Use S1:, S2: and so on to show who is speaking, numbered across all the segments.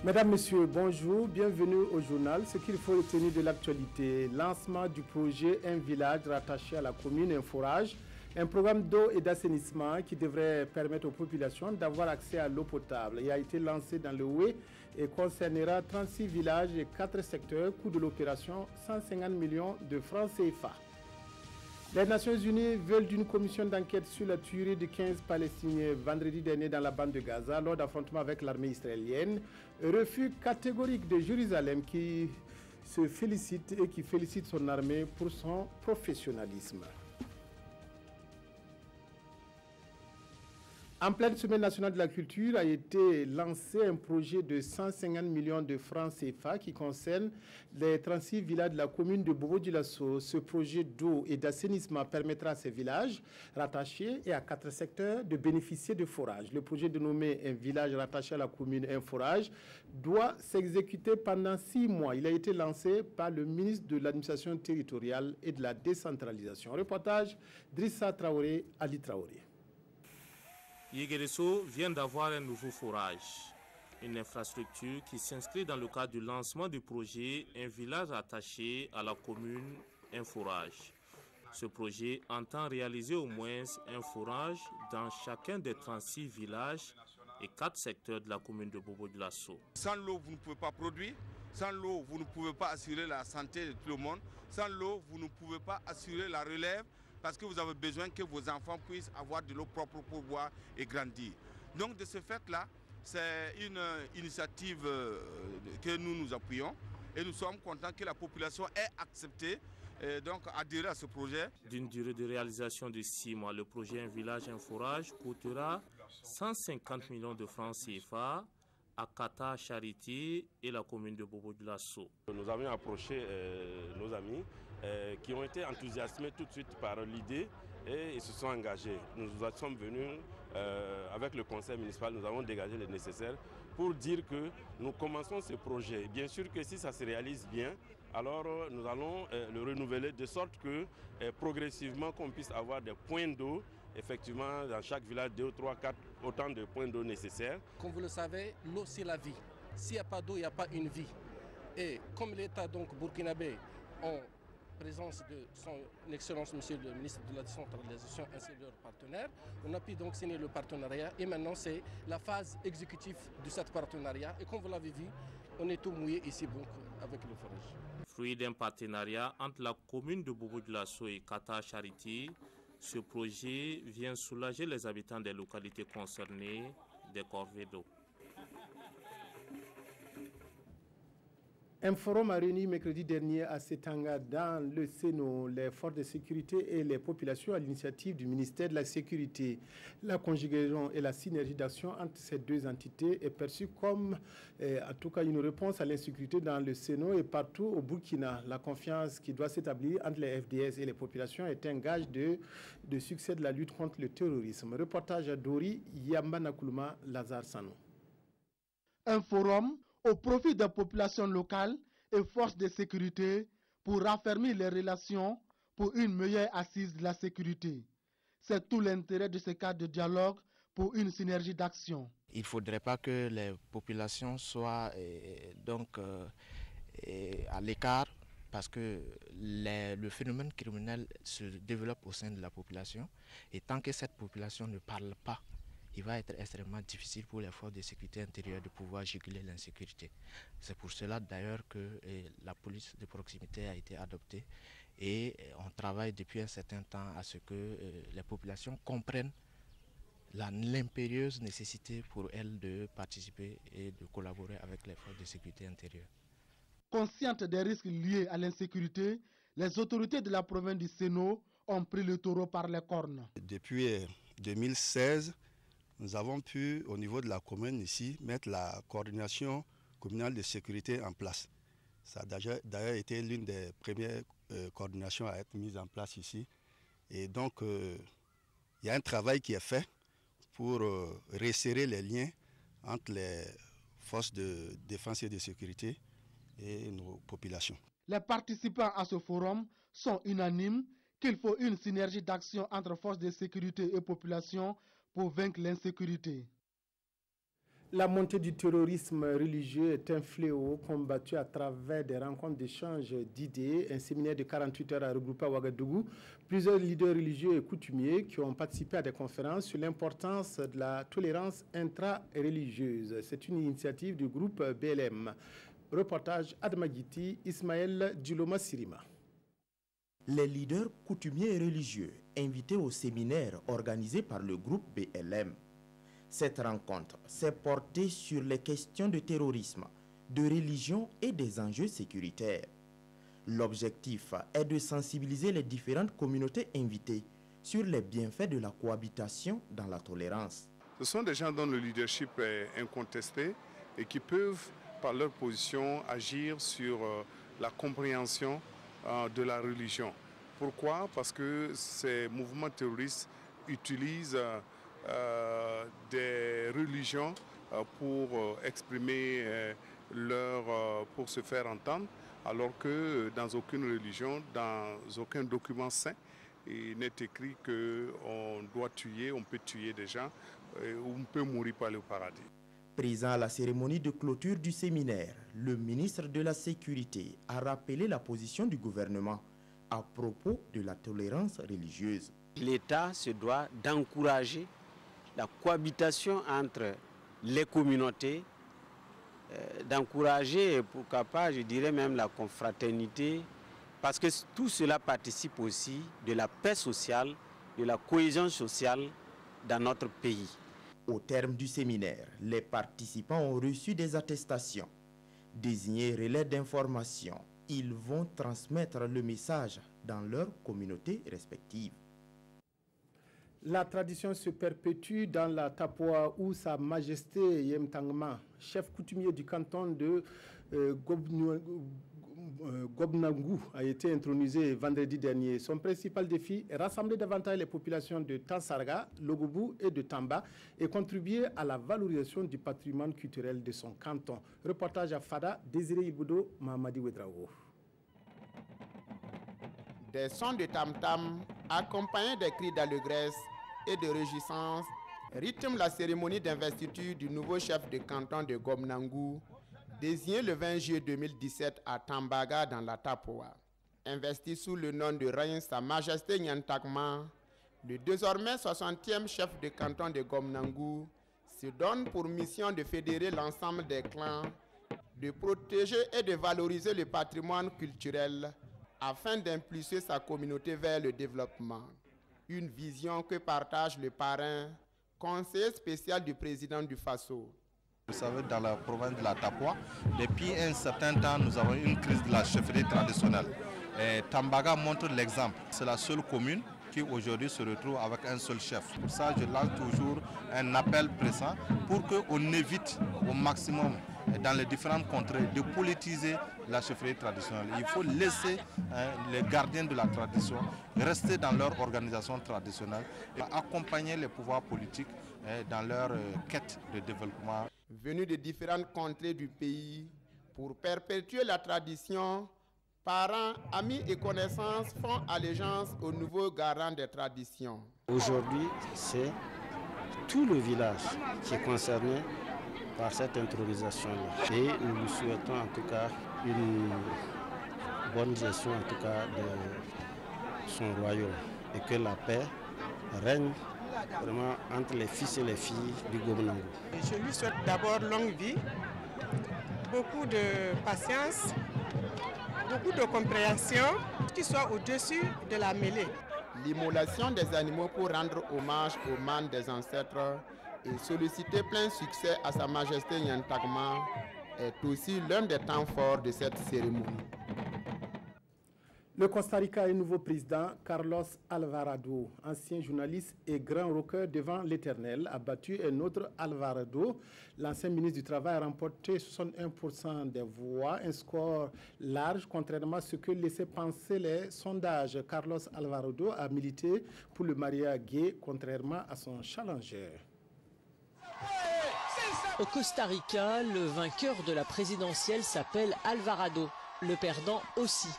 S1: Mesdames, Messieurs, bonjour, bienvenue au journal. Ce qu'il faut retenir de l'actualité, lancement du projet Un village rattaché à la commune, un forage, un programme d'eau et d'assainissement qui devrait permettre aux populations d'avoir accès à l'eau potable. Il a été lancé dans le Oué et concernera 36 villages et 4 secteurs. Coût de l'opération, 150 millions de francs CFA. Les Nations Unies veulent d'une commission d'enquête sur la tuerie de 15 Palestiniens vendredi dernier dans la bande de Gaza lors d'affrontements avec l'armée israélienne. Refus catégorique de Jérusalem qui se félicite et qui félicite son armée pour son professionnalisme. En pleine semaine nationale de la culture a été lancé un projet de 150 millions de francs CFA qui concerne les 36 villages de la commune de Bobo-Dioulasso. Ce projet d'eau et d'assainissement permettra à ces villages rattachés et à 4 secteurs de bénéficier de forages. Le projet dénommé Un village rattaché à la commune, un forage, doit s'exécuter pendant 6 mois. Il a été lancé par le ministre de l'administration territoriale et de la décentralisation. Reportage Drissa Traoré, Ali Traoré.
S2: Yéguéresso vient d'avoir un nouveau forage, une infrastructure qui s'inscrit dans le cadre du lancement du projet Un village attaché à la commune, un forage. Ce projet entend réaliser au moins un forage dans chacun des 36 villages et 4 secteurs de la commune de Bobo-Dioulasso.
S3: Sans l'eau, vous ne pouvez pas produire. Sans l'eau, vous ne pouvez pas assurer la santé de tout le monde. Sans l'eau, vous ne pouvez pas assurer la relève parce que vous avez besoin que vos enfants puissent avoir de l'eau propre pour boire et grandir. Donc de ce fait-là, c'est une initiative que nous appuyons et nous sommes contents que la population ait accepté donc adhérer à ce projet.
S2: D'une durée de réalisation de 6 mois, le projet Un village, un forage coûtera 150 millions de francs CFA à Kata Charité et la commune de Bobo-Dioulasso.
S4: Nous avons approché nos amis qui ont été enthousiasmés tout de suite par l'idée et ils se sont engagés. Nous sommes venus avec le conseil municipal, nous avons dégagé le nécessaire pour dire que nous commençons ce projet. Bien sûr que si ça se réalise bien, alors nous allons le renouveler de sorte que progressivement qu'on puisse avoir des points d'eau, effectivement dans chaque village 2, 3, 4, autant de points d'eau nécessaires.
S5: Comme vous le savez, l'eau c'est la vie. S'il n'y a pas d'eau, il n'y a pas une vie. Et comme l'État burkinabé, en présence de son Excellence Monsieur le ministre de la décentralisation ainsi que leurs partenaires, on a pu donc signer le partenariat et maintenant c'est la phase exécutive de ce partenariat. Et comme vous l'avez vu, on est tout mouillé ici donc, avec le forage.
S2: Fruit d'un partenariat entre la commune de Bobo-Dioulasso et Kata Charité, ce projet vient soulager les habitants des localités concernées des corvées d'eau.
S1: Un forum a réuni mercredi dernier à Setanga dans le Sénat les forces de sécurité et les populations à l'initiative du ministère de la Sécurité. La conjugaison et la synergie d'action entre ces deux entités est perçue comme, en tout cas, une réponse à l'insécurité dans le Sénat et partout au Burkina. La confiance qui doit s'établir entre les FDS et les populations est un gage de succès de la lutte contre le terrorisme. Reportage à Dori, Yambanakuluma, Lazare Sano.
S6: Un forum au profit des populations locales et forces de sécurité pour raffermir les relations pour une meilleure assise de la sécurité. C'est tout l'intérêt de ce cadre de dialogue pour une synergie d'action.
S7: Il ne faudrait pas que les populations soient à l'écart parce que le phénomène criminel se développe au sein de la population et tant que cette population ne parle pas, il va être extrêmement difficile pour les forces de sécurité intérieure de pouvoir juguler l'insécurité. C'est pour cela d'ailleurs que la police de proximité a été adoptée et on travaille depuis un certain temps à ce que les populations comprennent l'impérieuse nécessité pour elles de participer et de collaborer avec les forces de sécurité intérieure.
S6: Conscientes des risques liés à l'insécurité, les autorités de la province du Sénat ont pris le taureau par les cornes.
S8: Depuis 2016, nous avons pu, au niveau de la commune ici, mettre la coordination communale de sécurité en place. Ça a d'ailleurs été l'une des premières coordinations à être mise en place ici. Et donc, il y a un travail qui est fait pour resserrer les liens entre les forces de défense et de sécurité et nos populations.
S6: Les participants à ce forum sont unanimes qu'il faut une synergie d'action entre forces de sécurité et population pour vaincre l'insécurité.
S1: La montée du terrorisme religieux est un fléau combattu à travers des rencontres d'échange d'idées. Un séminaire de 48 heures a regroupé à Ouagadougou plusieurs leaders religieux et coutumiers qui ont participé à des conférences sur l'importance de la tolérance intra-religieuse. C'est une initiative du groupe BLM. Reportage Admagiti, Ismaël Djiloma Sirima.
S9: Les leaders coutumiers et religieux invités au séminaire organisé par le groupe BLM. Cette rencontre s'est portée sur les questions de terrorisme, de religion et des enjeux sécuritaires. L'objectif est de sensibiliser les différentes communautés invitées sur les bienfaits de la cohabitation dans la tolérance.
S10: Ce sont des gens dont le leadership est incontesté et qui peuvent, par leur position, agir sur la compréhension de la religion. Pourquoi? Parce que ces mouvements terroristes utilisent des religions pour exprimer pour se faire entendre, alors que dans aucune religion, dans aucun document saint, il n'est écrit qu'on doit tuer, on peut tuer des gens, ou on peut mourir pour aller au paradis.
S9: Présent à la cérémonie de clôture du séminaire, le ministre de la Sécurité a rappelé la position du gouvernement à propos de la tolérance religieuse.
S11: L'État se doit d'encourager la cohabitation entre les communautés, d'encourager, pourquoi pas, je dirais même la confraternité, parce que tout cela participe aussi de la paix sociale, de la cohésion sociale dans notre pays.
S9: Au terme du séminaire, les participants ont reçu des attestations. Désignés relais d'information, ils vont transmettre le message dans leurs communautés respectives.
S1: La tradition se perpétue dans la Tapoa où Sa Majesté Yem Tangma, chef coutumier du canton de Gobnangou, a été intronisé vendredi dernier. Son principal défi est rassembler davantage les populations de Tansarga, Logobou et de Tamba et contribuer à la valorisation du patrimoine culturel de son canton. Reportage à Fada, Désiré Iboudo, Mahamadi Ouedraogo.
S12: Des sons de tam-tam accompagnés des cris d'allégresse et de réjouissance rythment la cérémonie d'investiture du nouveau chef de canton de Gobnangou, désigné le 20 juillet 2017 à Tambaga dans la Tapoa. Investi sous le nom de Reine Sa Majesté Nyantakma, le désormais 60e chef de canton de Gobnangou se donne pour mission de fédérer l'ensemble des clans, de protéger et de valoriser le patrimoine culturel afin d'impulser sa communauté vers le développement. Une vision que partage le parrain, conseiller spécial du président du Faso.
S13: Vous savez, dans la province de la Tapoa, depuis un certain temps, nous avons une crise de la chefferie traditionnelle. Et Tambaga montre l'exemple. C'est la seule commune qui aujourd'hui se retrouve avec un seul chef. Pour ça, je lance toujours un appel pressant pour qu'on évite au maximum dans les différentes contrées de politiser la chefferie traditionnelle. Il faut laisser les gardiens de la tradition rester dans leur organisation traditionnelle et accompagner les pouvoirs politiques dans leur quête de développement.
S12: Venus de différentes contrées du pays pour perpétuer la tradition, parents, amis et connaissances font allégeance au nouveau garant des traditions.
S11: Aujourd'hui, c'est tout le village qui est concerné par cette intronisation-là. Et nous lui souhaitons en tout cas une bonne gestion en tout cas de son royaume et que la paix règne vraiment entre les fils et les filles du Gobnangou.
S14: Je lui souhaite d'abord longue vie, beaucoup de patience, beaucoup de compréhension, qu'il soit au-dessus de la mêlée.
S12: L'immolation des animaux pour rendre hommage aux mânes des ancêtres et solliciter plein succès à Sa Majesté Nyantakma est aussi l'un des temps forts de cette cérémonie.
S1: Le Costa Rica a un nouveau président, Carlos Alvarado, ancien journaliste et grand rocker devant l'Éternel, a battu un autre Alvarado. L'ancien ministre du Travail a remporté 61% des voix, un score large, contrairement à ce que laissaient penser les sondages. Carlos Alvarado a milité pour le mariage gay, contrairement à son challenger.
S15: Au Costa Rica, le vainqueur de la présidentielle s'appelle Alvarado, le perdant aussi.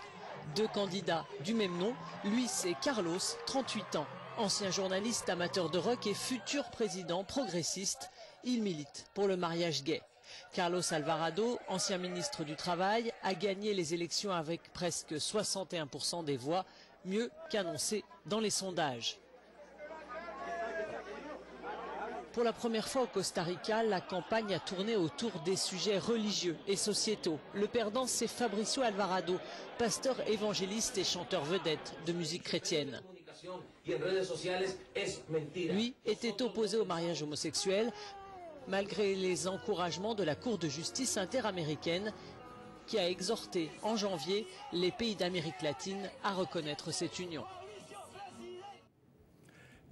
S15: Deux candidats du même nom, lui c'est Carlos, 38 ans, ancien journaliste amateur de rock et futur président progressiste. il milite pour le mariage gay. Carlos Alvarado, ancien ministre du Travail, a gagné les élections avec presque 61% des voix, mieux qu'annoncé dans les sondages. Pour la première fois au Costa Rica, la campagne a tourné autour des sujets religieux et sociétaux. Le perdant, c'est Fabricio Alvarado, pasteur évangéliste et chanteur vedette de musique chrétienne. Lui était opposé au mariage homosexuel, malgré les encouragements de la Cour de justice interaméricaine qui a exhorté en janvier les pays d'Amérique latine à reconnaître cette union.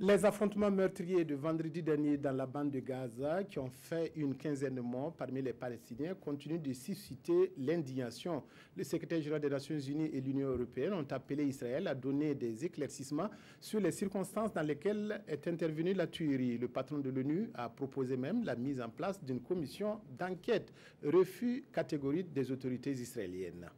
S1: Les affrontements meurtriers de vendredi dernier dans la bande de Gaza, qui ont fait une quinzaine de morts parmi les Palestiniens, continuent de susciter l'indignation. Le secrétaire général des Nations Unies et l'Union européenne ont appelé Israël à donner des éclaircissements sur les circonstances dans lesquelles est intervenue la tuerie. Le patron de l'ONU a proposé même la mise en place d'une commission d'enquête. Refus catégorique des autorités israéliennes.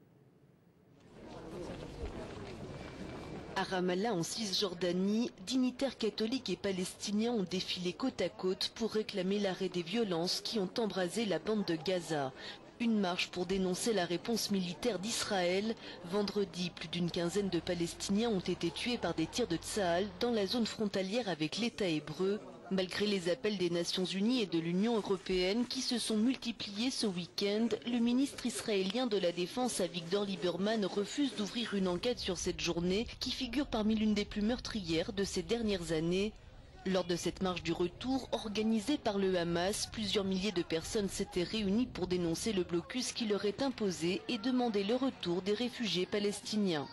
S16: À Ramallah, en Cisjordanie, dignitaires catholiques et palestiniens ont défilé côte à côte pour réclamer l'arrêt des violences qui ont embrasé la bande de Gaza. Une marche pour dénoncer la réponse militaire d'Israël. Vendredi, plus d'une quinzaine de Palestiniens ont été tués par des tirs de Tsahal dans la zone frontalière avec l'État hébreu, malgré les appels des Nations Unies et de l'Union européenne qui se sont multipliés ce week-end. Le ministre israélien de la Défense, Avigdor Lieberman, refuse d'ouvrir une enquête sur cette journée qui figure parmi l'une des plus meurtrières de ces dernières années. Lors de cette marche du retour organisée par le Hamas, plusieurs milliers de personnes s'étaient réunies pour dénoncer le blocus qui leur est imposé et demander le retour des réfugiés palestiniens.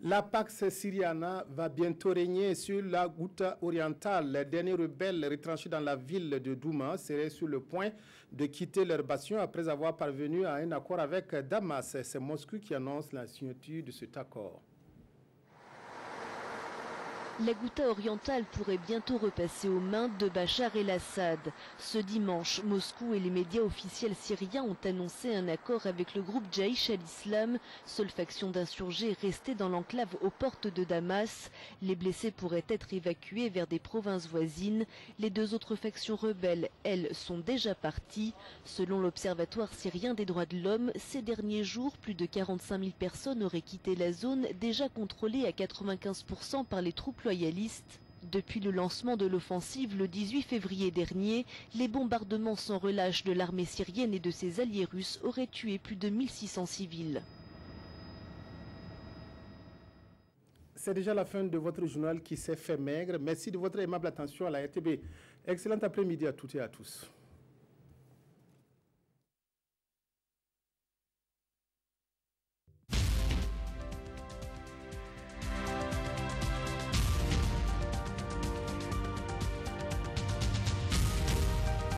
S1: La Pax Syriana va bientôt régner sur la Ghouta orientale. Les derniers rebelles retranchés dans la ville de Douma seraient sur le point de quitter leur bastion après avoir parvenu à un accord avec Damas. C'est Moscou qui annonce la signature de cet accord.
S16: La Ghouta orientale pourrait bientôt repasser aux mains de Bachar el-Assad. Ce dimanche, Moscou et les médias officiels syriens ont annoncé un accord avec le groupe Jaïch al-Islam, seule faction d'insurgés restée dans l'enclave aux portes de Damas. Les blessés pourraient être évacués vers des provinces voisines. Les deux autres factions rebelles, elles, sont déjà parties. Selon l'Observatoire syrien des droits de l'homme, ces derniers jours, plus de 45 000 personnes auraient quitté la zone, déjà contrôlée à 95% par les troupes loyalistes. Depuis le lancement de l'offensive le 18 février dernier, les bombardements sans relâche de l'armée syrienne et de ses alliés russes auraient tué plus de 1600 civils.
S1: C'est déjà la fin de votre journal qui s'est fait maigre. Merci de votre aimable attention à la RTB. Excellent après-midi à toutes et à tous.